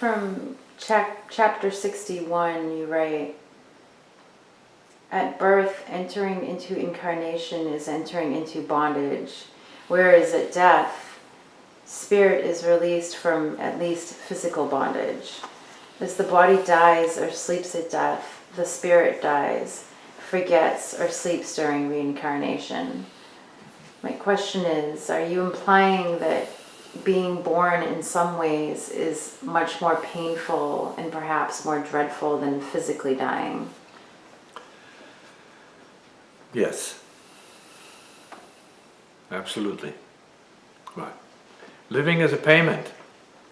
from chapter 61, you write, at birth, entering into incarnation is entering into bondage, whereas at death, spirit is released from at least physical bondage. As the body dies or sleeps at death, the spirit dies, forgets, or sleeps during reincarnation. My question is, are you implying that being born in some ways is much more painful and perhaps more dreadful than physically dying? Yes. Absolutely. Right. Living is a payment.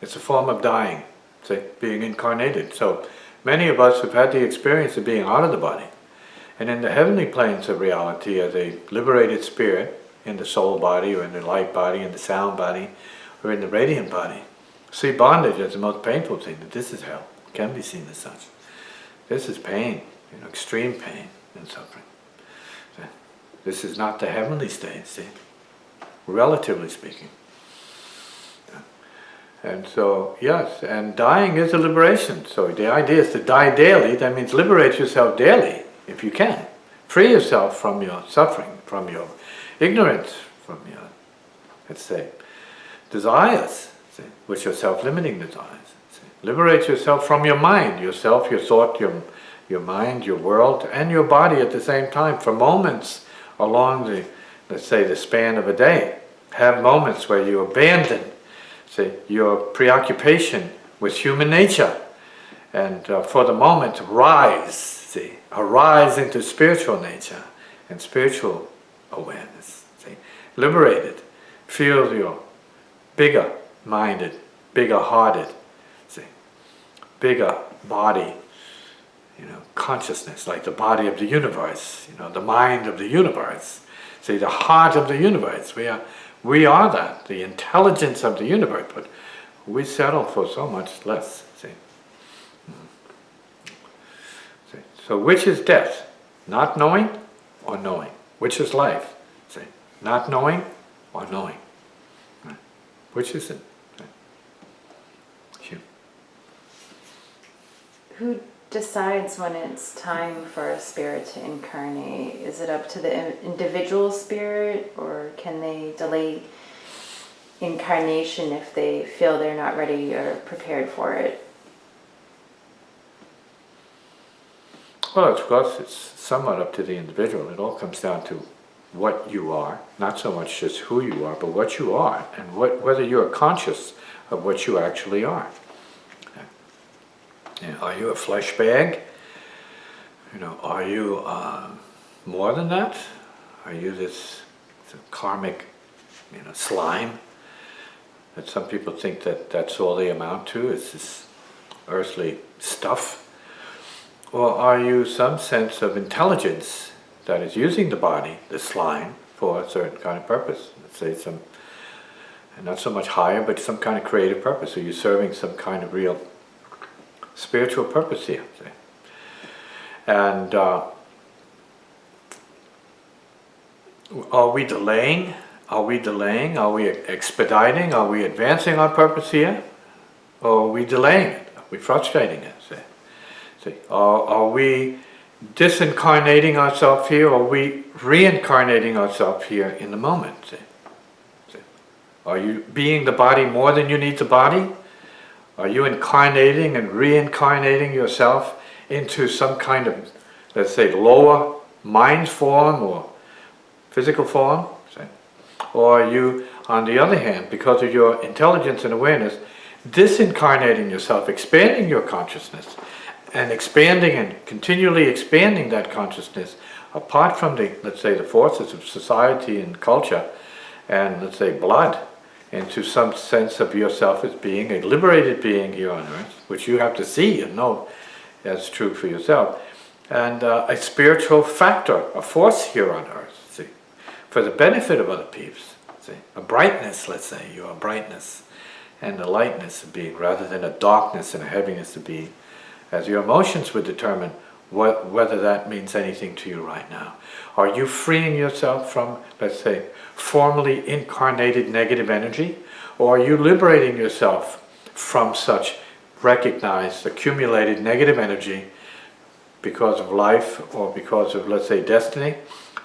It's a form of dying, say, being incarnated. So many of us have had the experience of being out of the body. And in the heavenly planes of reality, as a liberated spirit, in the soul body, or in the light body, in the sound body, or in the radiant body, see bondage as the most painful thing. That this is hell. It can be seen as such. This is pain, extreme pain and suffering. This is not the heavenly state, see, relatively speaking. And so, yes, and dying is a liberation. So the idea is to die daily. That means liberate yourself daily, if you can. Free yourself from your suffering, from your ignorance, from your, let's say, desires, see, which are self-limiting desires. See. Liberate yourself from your mind, yourself, your thought, your mind, your world, and your body at the same time, for moments along the, let's say, the span of a day. Have moments where you abandon, say, your preoccupation with human nature, and for the moment rise, see, arise into spiritual nature and spiritual awareness. See, liberated, feel your bigger minded, bigger hearted, see, bigger body. Consciousness, like the body of the universe, the mind of the universe, see, the heart of the universe. We are that, the intelligence of the universe, but we settle for so much less, see. See. So which is death? Not knowing or knowing? Which is life? See. Not knowing or knowing? Right. Which is it? Right. Who decides when it's time for a spirit to incarnate? Is it up to the individual spirit, or can they delay incarnation if they feel they're not ready or prepared for it? Well, of course, it's somewhat up to the individual. It all comes down to what you are, not so much just who you are, but what you are, and whether you are conscious of what you actually are. Are you a flesh bag? Are you more than that? Are you this karmic, slime that some people think that that's all they amount to? It's this earthly stuff? Or are you some sense of intelligence that is using the body, the slime, for a certain kind of purpose? Let's say some, and not so much higher, but some kind of creative purpose. Are you serving some kind of real spiritual purpose here? See? And are we delaying? Are we delaying? Are we expediting? Are we advancing our purpose here? Or are we delaying it? Are we frustrating it? See? Are we disincarnating ourselves here, or are we reincarnating ourselves here in the moment? See? Are you being the body more than you need the body? Are you incarnating and reincarnating yourself into some kind of, let's say, lower mind form or physical form? Or are you, on the other hand, because of your intelligence and awareness, disincarnating yourself, expanding your consciousness, and expanding and continually expanding that consciousness apart from the, let's say, the forces of society and culture and, let's say, blood, into some sense of yourself as being a liberated being here on earth, which you have to see and know that's true for yourself, and a spiritual factor, a force here on earth, see, for the benefit of other peeps, see, a brightness, let's say, you're a brightness and a lightness of being, rather than a darkness and a heaviness of being, as your emotions would determine whether that means anything to you right now. Are you freeing yourself from, let's say, formally incarnated negative energy? Or are you liberating yourself from such recognize accumulated negative energy because of life or because of, let's say, destiny?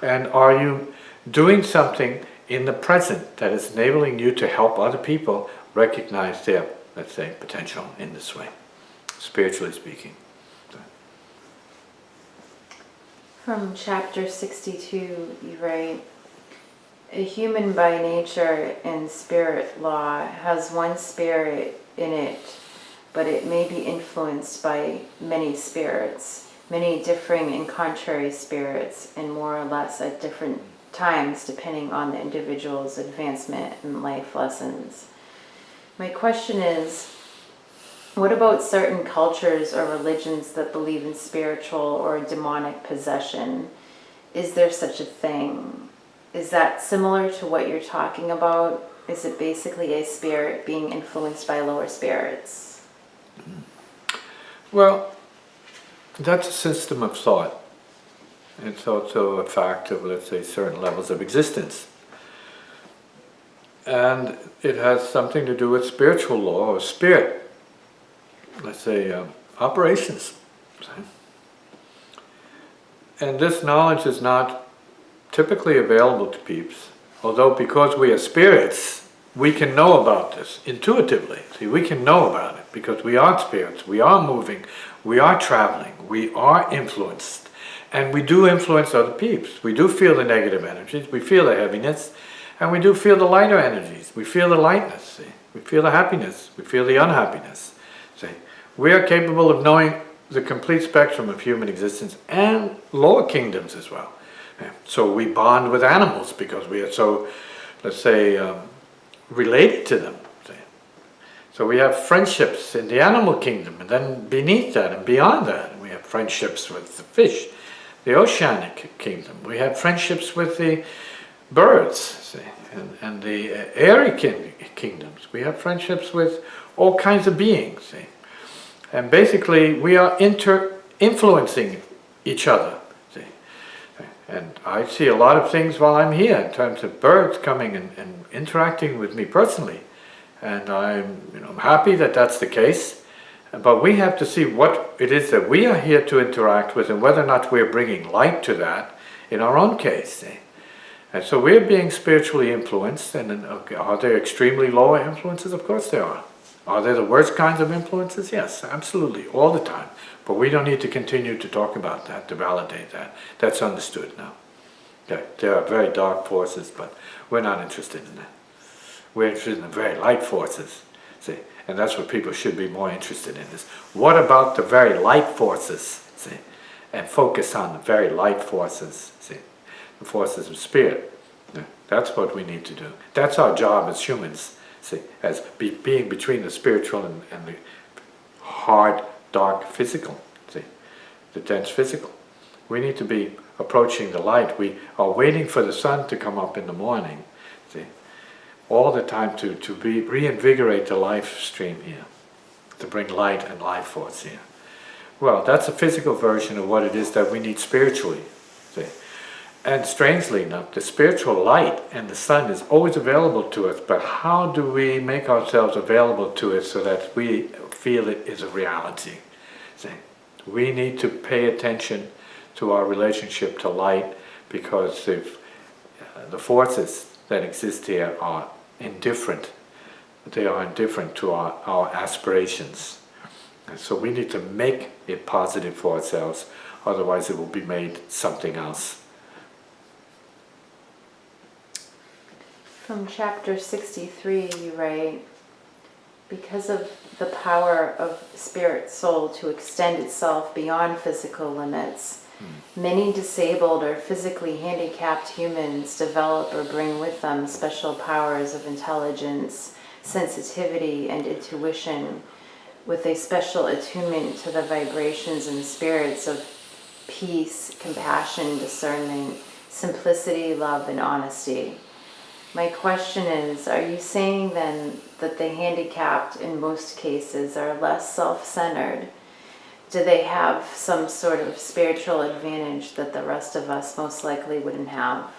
And are you doing something in the present that is enabling you to help other people recognize their, let's say, potential in this way, spiritually speaking? From chapter 62, you write, a human by nature and spirit law has one spirit in it, but it may be influenced by many spirits, many differing and contrary spirits, and more or less at different times depending on the individual's advancement and life lessons. My question is, what about certain cultures or religions that believe in spiritual or demonic possession? Is there such a thing? Is that similar to what you're talking about? Is it basically a spirit being influenced by lower spirits? Well, that's a system of thought. It's also a fact of, let's say, certain levels of existence. And it has something to do with spiritual law or spirit, let's say, operations. And this knowledge is not typically available to peeps, although because we are spirits, we can know about this intuitively. See, we can know about it because we are spirits, we are moving, we are traveling, we are influenced. And we do influence other peeps. We do feel the negative energies, we feel the heaviness, and we do feel the lighter energies. We feel the lightness, see? We feel the happiness, we feel the unhappiness. See? We are capable of knowing the complete spectrum of human existence and lower kingdoms as well. So we bond with animals because we are so, let's say, related to them. See? So we have friendships in the animal kingdom, and then beneath that and beyond that, we have friendships with the fish. The oceanic kingdom. We have friendships with the birds, see, and the airy kingdoms. We have friendships with all kinds of beings, see. And basically, we are influencing each other, see. And I see a lot of things while I'm here in terms of birds coming and interacting with me personally. And I'm happy that that's the case. But we have to see what it is that we are here to interact with and whether or not we're bringing light to that in our own case. See? And so we're being spiritually influenced, and are there extremely lower influences? Of course there are. Are there the worst kinds of influences? Yes, absolutely, all the time. But we don't need to continue to talk about that, to validate that. That's understood now. Okay. There are very dark forces, but we're not interested in that. We're interested in the very light forces. See? And that's what people should be more interested in, is what about the very light forces, see, and focus on the very light forces, see, the forces of spirit. Yeah, that's what we need to do. That's our job as humans, see, as being between the spiritual and the hard, dark physical, see, the dense physical. We need to be approaching the light. We are waiting for the sun to come up in the morning, see, all the time to reinvigorate the life stream here, to bring light and life force here. Well, that's a physical version of what it is that we need spiritually. See? And strangely enough, the spiritual light and the sun is always available to us, but how do we make ourselves available to it so that we feel it is a reality? See? We need to pay attention to our relationship to light, because if the forces that exist here are indifferent. They are indifferent to our aspirations. And so we need to make it positive for ourselves, otherwise it will be made something else. From chapter 63, you write, because of the power of spirit soul to extend itself beyond physical limits, many disabled or physically handicapped humans develop or bring with them special powers of intelligence, sensitivity, and intuition, with a special attunement to the vibrations and spirits of peace, compassion, discernment, simplicity, love, and honesty. My question is, are you saying then that the handicapped in most cases are less self-centered? Do they have some sort of spiritual advantage that the rest of us most likely wouldn't have?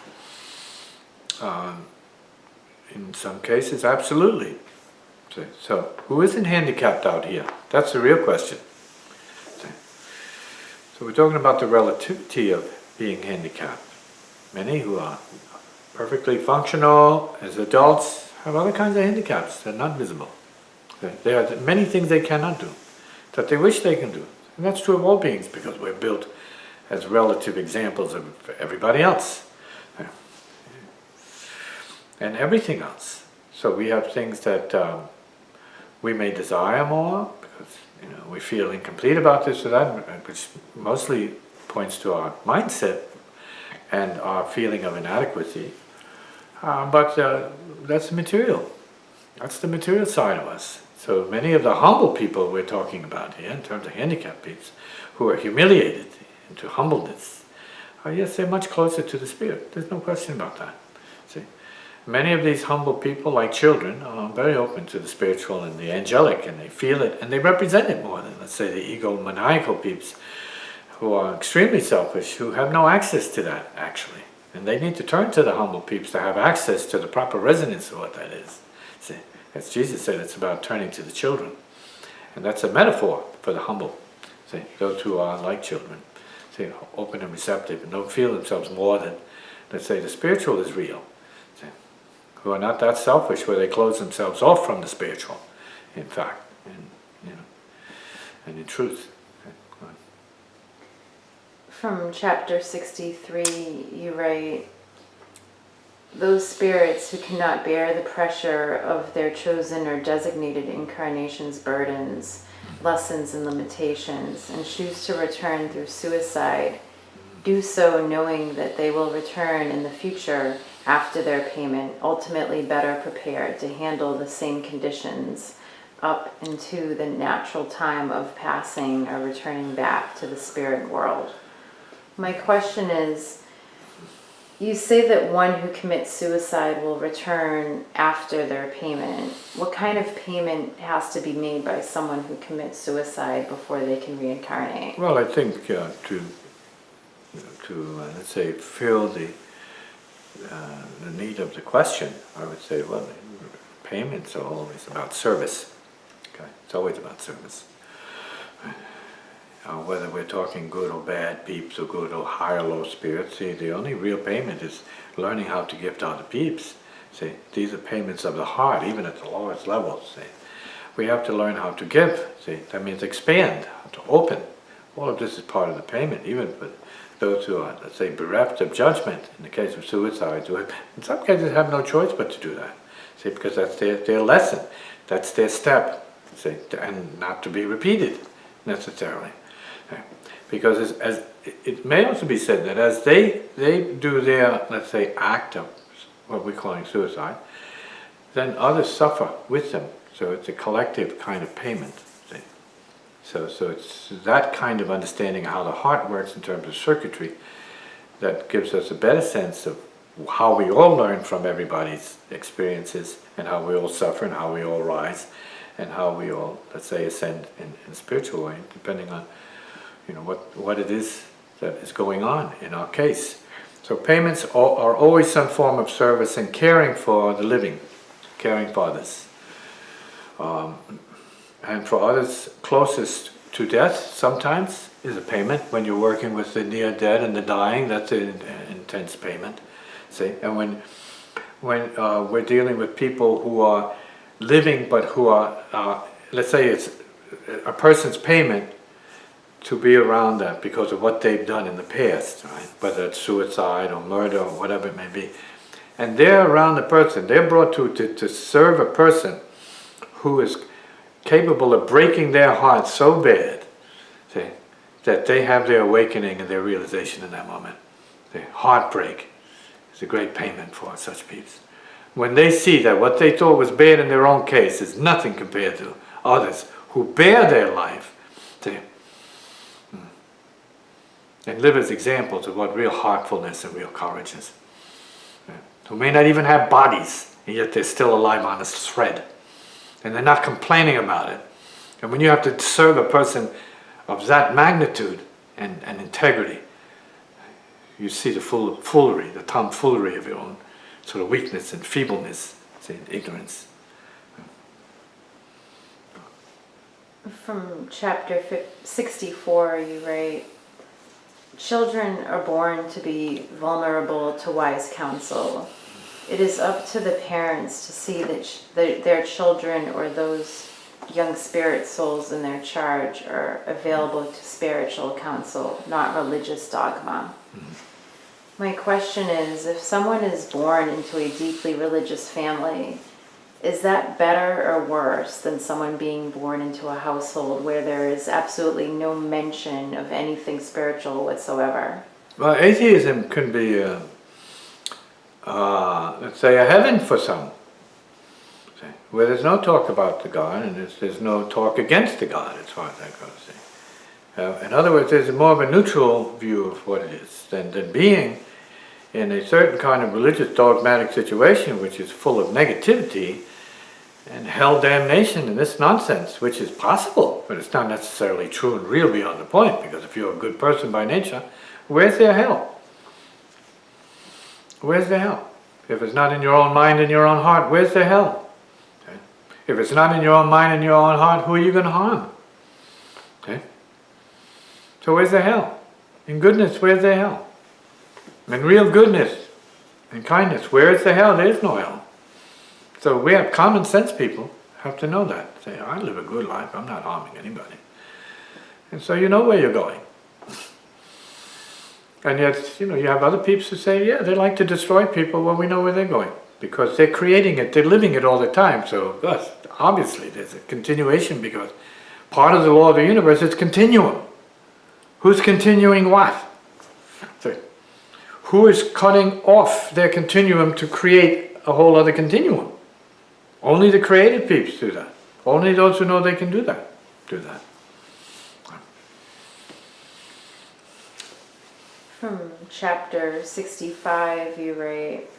In some cases, absolutely. So who isn't handicapped out here? That's the real question. So we're talking about the relativity of being handicapped. Many who are perfectly functional as adults have other kinds of handicaps that are not visible. There are many things they cannot do that they wish they can do. And that's true of all beings, because we're built as relative examples of everybody else. And everything else. So we have things that we may desire more, because we feel incomplete about this or that, which mostly points to our mindset and our feeling of inadequacy. But that's the material. That's the material side of us. So many of the humble people we're talking about here, in terms of handicapped people, who are humiliated into humbleness, yes, they're much closer to the Spirit. There's no question about that. See, many of these humble people, like children, are very open to the spiritual and the angelic, and they feel it, and they represent it more than, let's say, the egomaniacal peeps, who are extremely selfish, who have no access to that, actually. And they need to turn to the humble peeps to have access to the proper resonance of what that is. See, as Jesus said, it's about turning to the children. And that's a metaphor for the humble. See, those who are like children, see, open and receptive, and don't feel themselves more than, let's say, the spiritual is real. See, who are not that selfish, where they close themselves off from the spiritual, in fact, and in truth. From chapter 63, you write, those spirits who cannot bear the pressure of their chosen or designated incarnations' burdens, lessons, and limitations, and choose to return through suicide, do so knowing that they will return in the future after their payment, ultimately better prepared to handle the same conditions up into the natural time of passing or returning back to the spirit world. My question is, you say that one who commits suicide will return after their payment. What kind of payment has to be made by someone who commits suicide before they can reincarnate? Well, I think to let's say, fill the need of the question, I would say, well, payments are always about service. Okay, it's always about service. Whether we're talking good or bad peeps, or good or high or low spirits, see, the only real payment is learning how to give to other peeps. See, these are payments of the heart, even at the lowest levels. See, we have to learn how to give. See, that means expand, how to open. All of this is part of the payment, even for those who are, let's say, bereft of judgment. In the case of suicides, who in some cases have no choice but to do that. See, because that's their lesson, that's their step. See, and not to be repeated necessarily. Because as it may also be said that as they do their, let's say, act of what we're calling suicide, then others suffer with them. So it's a collective kind of payment. See? So it's that kind of understanding of how the heart works in terms of circuitry that gives us a better sense of how we all learn from everybody's experiences, and how we all suffer, and how we all rise, and how we all, let's say, ascend in a spiritual way, depending on what it is that is going on in our case. So payments are always some form of service and caring for the living, caring for others. And for others closest to death, sometimes is a payment. When you're working with the near dead and the dying, that's an intense payment. See, and when we're dealing with people who are living but who are, let's say it's a person's payment to be around that because of what they've done in the past, right? Whether it's suicide or murder or whatever it may be. And they're around the person, they're brought to serve a person who is capable of breaking their heart so bad, see, that they have their awakening and their realization in that moment. The heartbreak is a great payment for such people. When they see that what they thought was bad in their own case is nothing compared to others who bear their life, see, and live as examples of what real heartfulness and real courage is. Who may not even have bodies, and yet they're still alive on a thread. And they're not complaining about it. And when you have to serve a person of that magnitude and integrity, you see the foolery, the tomfoolery of your own sort of weakness and feebleness, and ignorance. From chapter 64, you write, children are born to be vulnerable to wise counsel. It is up to the parents to see that their children or those young spirit souls in their charge are available to spiritual counsel, not religious dogma. My question is, if someone is born into a deeply religious family, is that better or worse than someone being born into a household where there is absolutely no mention of anything spiritual whatsoever? Well, atheism can be, let's say, a heaven for some, where there's no talk about the God and there's no talk against the God, as far as that goes. In other words, there's more of a neutral view of what it is than being in a certain kind of religious dogmatic situation which is full of negativity and hell damnation and this nonsense, which is possible, but it's not necessarily true and real beyond the point, because if you're a good person by nature, where's their hell? Where's the hell? If it's not in your own mind and your own heart, where's the hell? Okay? If it's not in your own mind and your own heart, who are you going to harm? Okay? So where's the hell? In goodness, where's the hell? In real goodness and kindness, where is the hell? There's no hell. So we have common sense people have to know that. Say, I live a good life, I'm not harming anybody. And so you know where you're going. And yet, you have other people who say, yeah, they like to destroy people. Well, we know where they're going, because they're creating it, they're living it all the time. So thus, obviously there's a continuation, because part of the law of the universe is continuum. Who's continuing what? So, who is cutting off their continuum to create a whole other continuum? Only the created peeps do that. Only those who know they can do that. From chapter 65, you write,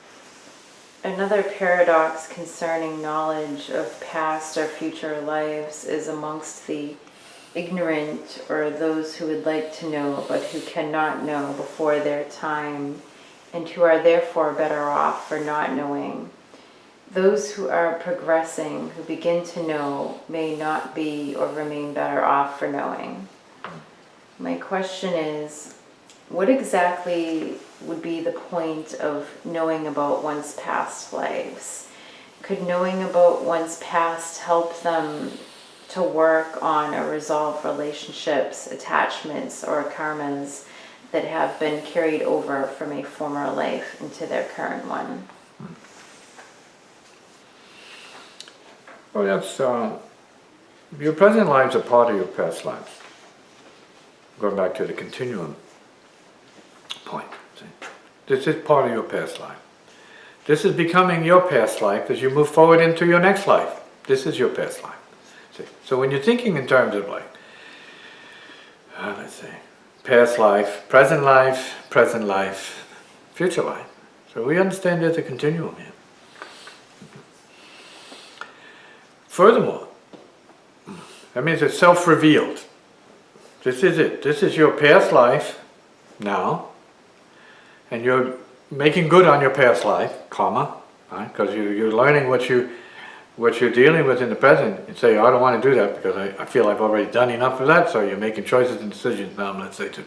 another paradox concerning knowledge of past or future lives is amongst the ignorant, or those who would like to know but who cannot know before their time, and who are therefore better off for not knowing. Those who are progressing, who begin to know, may not be or remain better off for knowing. My question is, what exactly would be the point of knowing about one's past lives? Could knowing about one's past help them to work on or resolve relationships, attachments, or karmas that have been carried over from a former life into their current one? Well, that's, your present lives are part of your past lives. Going back to the continuum point. See? This is part of your past life. This is becoming your past life as you move forward into your next life. This is your past life. See? So when you're thinking in terms of like, let's say, past life, present life, future life. So we understand there's a continuum here. Furthermore, that means it's self-revealed. This is it. This is your past life now, and you're making good on your past life, karma, right? Because you're learning what you're dealing with in the present. You say, I don't want to do that because I feel I've already done enough of that, so you're making choices and decisions now, let's say, to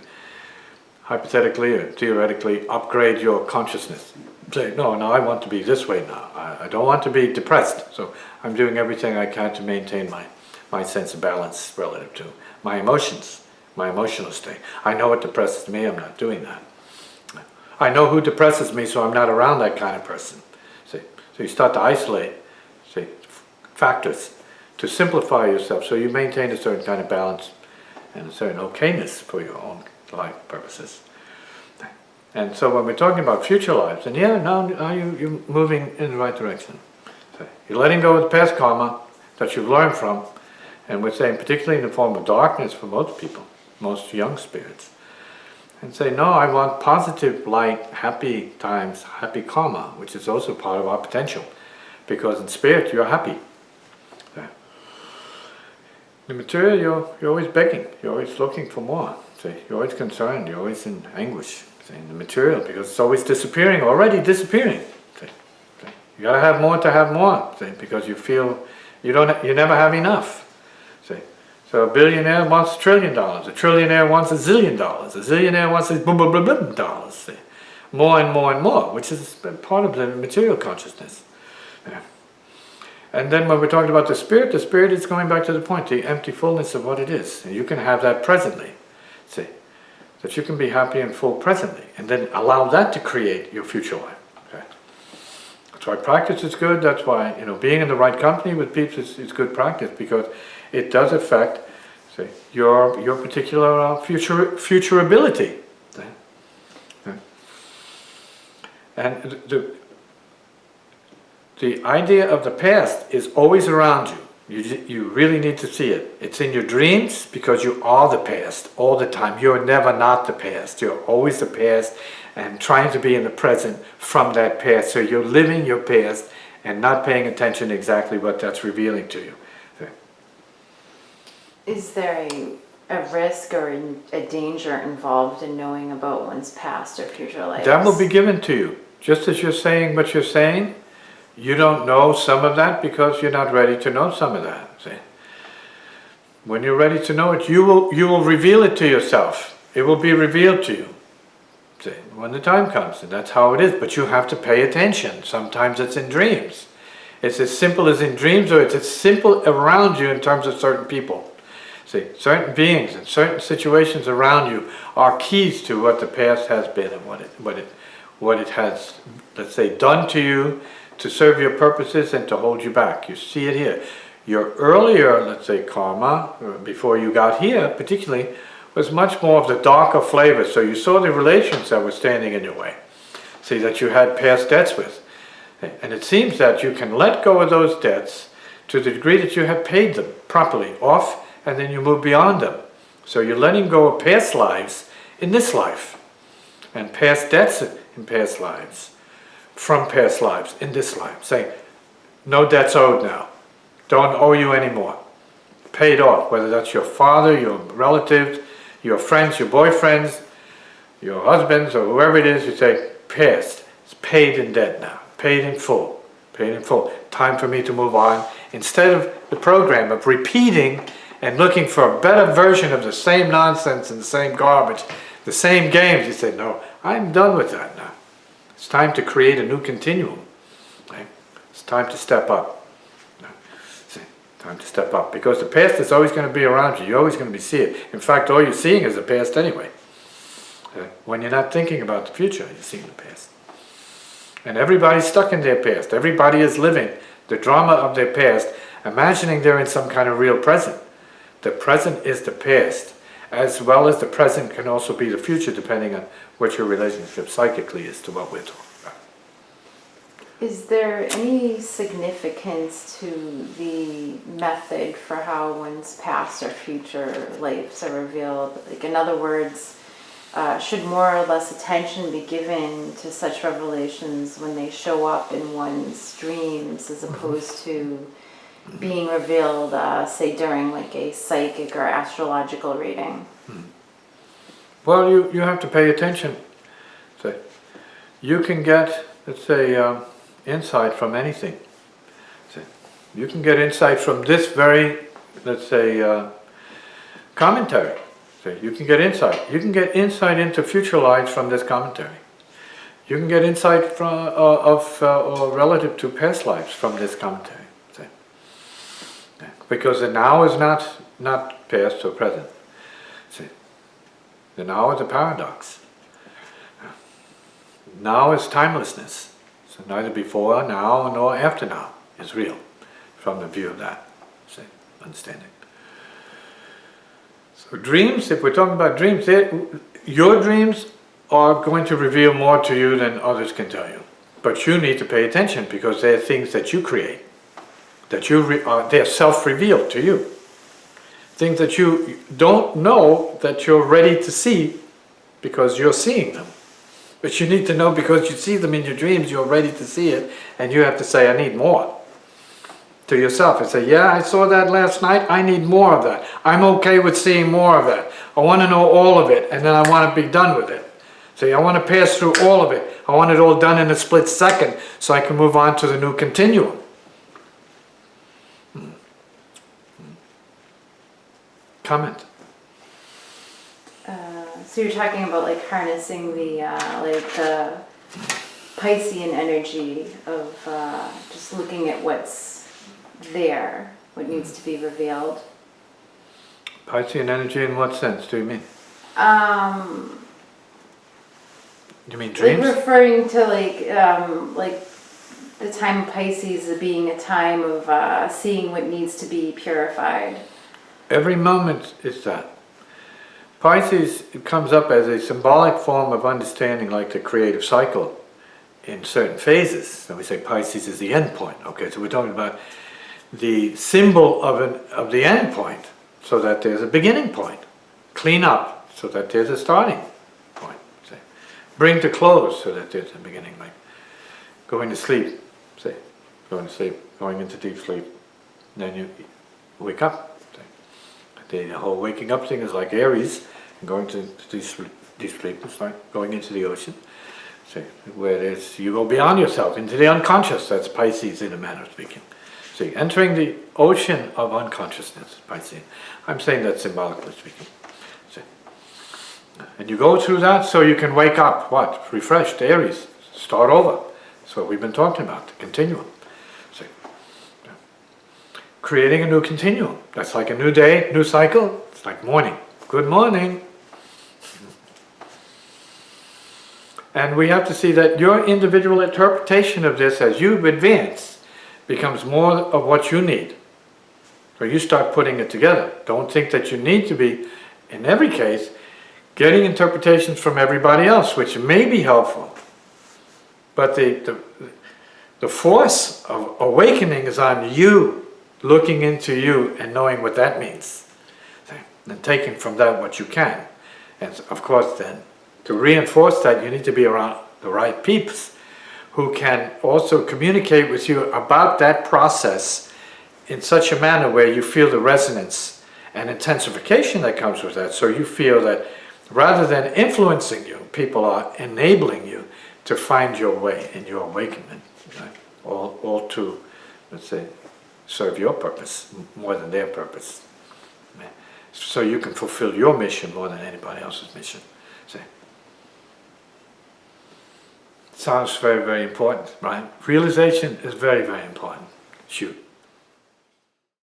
hypothetically or theoretically upgrade your consciousness. Say, no, I want to be this way now. I don't want to be depressed, so I'm doing everything I can to maintain my sense of balance relative to my emotions, my emotional state. I know what depresses me, I'm not doing that. I know who depresses me, so I'm not around that kind of person. See? So you start to isolate, see, factors to simplify yourself, so you maintain a certain kind of balance and a certain okayness for your own life purposes. And so when we're talking about future lives, and yeah, now you're moving in the right direction. So you're letting go of the past karma that you've learned from, and we're saying particularly in the form of darkness for most people, most young spirits, and say, no, I want positive, light, happy times, happy karma, which is also part of our potential, because in spirit you're happy. So, the material, you're always begging, you're always looking for more. See, you're always concerned, you're always in anguish. See, in the material, because it's always disappearing, already disappearing. See, you gotta have more to have more. See, because you feel you never have enough. See, So a billionaire wants $1 trillion, a trillionaire wants $1 zillion, a zillionaire wants $1 boom, boom, boom, boom dollars. See? More and more and more, which is part of the material consciousness. Yeah. And then when we're talking about the spirit is going back to the point, the empty fullness of what it is. And you can have that presently. See? That you can be happy and full presently, and then allow that to create your future life. Okay? That's why practice is good. That's why, you know, being in the right company with people is good practice, because it does affect, say, your particular future ability. Okay? Okay? And the idea of the past is always around you. You really need to see it. It's in your dreams, because you are the past all the time. You're never not the past. You're always the past and trying to be in the present from that past. So you're living your past and not paying attention to exactly what that's revealing to you. Okay. Is there a risk or a danger involved in knowing about one's past or future lives? That will be given to you. Just as you're saying what you're saying, you don't know some of that because you're not ready to know some of that. See? When you're ready to know it, you will reveal it to yourself. It will be revealed to you. See? When the time comes, and that's how it is. But you have to pay attention. Sometimes it's in dreams. It's as simple as in dreams, or it's as simple around you in terms of certain people. See, certain beings and certain situations around you are keys to what the past has been and what it has, let's say, done to you, to serve your purposes and to hold you back. You see it here. Your earlier, let's say, karma, before you got here particularly, was much more of the darker flavor. So you saw the relations that were standing in your way. See, that you had past debts with. And it seems that you can let go of those debts to the degree that you have paid them properly off, and then you move beyond them. So you're letting go of past lives in this life, and past debts in past lives. From past lives, in this life, saying, no debt's owed now, don't owe you anymore, paid off, whether that's your father, your relatives, your friends, your boyfriends, your husbands, or whoever it is. You say, past, it's paid in debt now, paid in full, time for me to move on, instead of the program of repeating and looking for a better version of the same nonsense and the same garbage, the same games. You say, no, I'm done with that now. It's time to create a new continuum. Right? It's time to step up. Time to step up. Because the past is always going to be around you. You're always going to be seeing it. In fact, all you're seeing is the past anyway. When you're not thinking about the future, you're seeing the past. And everybody's stuck in their past. Everybody is living the drama of their past, imagining they're in some kind of real present. The present is the past, as well as the present can also be the future, depending on what your relationship psychically is to what we're talking about. Is there any significance to the method for how one's past or future lives are revealed? Like, in other words, should more or less attention be given to such revelations when they show up in one's dreams, as opposed to being revealed, say, during like a psychic or astrological reading? Well, you have to pay attention. So you can get, let's say, insight from anything. So you can get insight from this very, let's say, commentary. So you can get insight. You can get insight into future lives from this commentary. You can get insight from or relative to past lives from this commentary. So, because the now is not past or present. See, the now is a paradox. Now is timelessness. So neither before now nor after now is real, from the view of that, see, understanding. So dreams, if we're talking about dreams, your dreams are going to reveal more to you than others can tell you. But you need to pay attention, because they're things that you create, that they're self-revealed to you. Things that you don't know that you're ready to see because you're seeing them. But you need to know, because you see them in your dreams, you're ready to see it, and you have to say, I need more. To yourself and say, yeah, I saw that last night, I need more of that. I'm okay with seeing more of that. I want to know all of it, and then I want to be done with it. See, I want to pass through all of it. I want it all done in a split second so I can move on to the new continuum. Comment. So you're talking about like harnessing the the Piscean energy of just looking at what's there, what needs to be revealed. Piscean energy in what sense do you mean? You mean dreams? Like referring to like the time of Pisces as being a time of seeing what needs to be purified. Every moment is that. Pisces, it comes up as a symbolic form of understanding, like the creative cycle in certain phases. So we say Pisces is the end point. Okay, so we're talking about the symbol of the end point, so that there's a beginning point. Clean up, so that there's a starting point. Say, bring to close, so that there's a beginning. Like going to sleep. Say, going to sleep, going into deep sleep. Then you wake up. The whole waking up thing is like Aries, and going to deep sleep is like going into the ocean. So, where there's, you go beyond yourself, into the unconscious. That's Pisces in a manner of speaking. See, entering the ocean of unconsciousness, Pisces. I'm saying that symbolically speaking. See. And you go through that so you can wake up, what? Refreshed, Aries, start over. That's what we've been talking about, the continuum. See. Creating a new continuum. That's like a new day, new cycle. It's like morning. Good morning. And we have to see that your individual interpretation of this as you advance becomes more of what you need. So you start putting it together. Don't think that you need to be, in every case, getting interpretations from everybody else, which may be helpful. But the force of awakening is on you, looking into you and knowing what that means. And taking from that what you can. And of course then, to reinforce that, you need to be around the right peeps who can also communicate with you about that process in such a manner where you feel the resonance and intensification that comes with that. So you feel that rather than influencing you, people are enabling you to find your way in your awakening. Right? All to, let's say, serve your purpose more than their purpose. So you can fulfill your mission more than anybody else's mission. See? Sounds very, very important, right? Realization is very, very important. Shoot.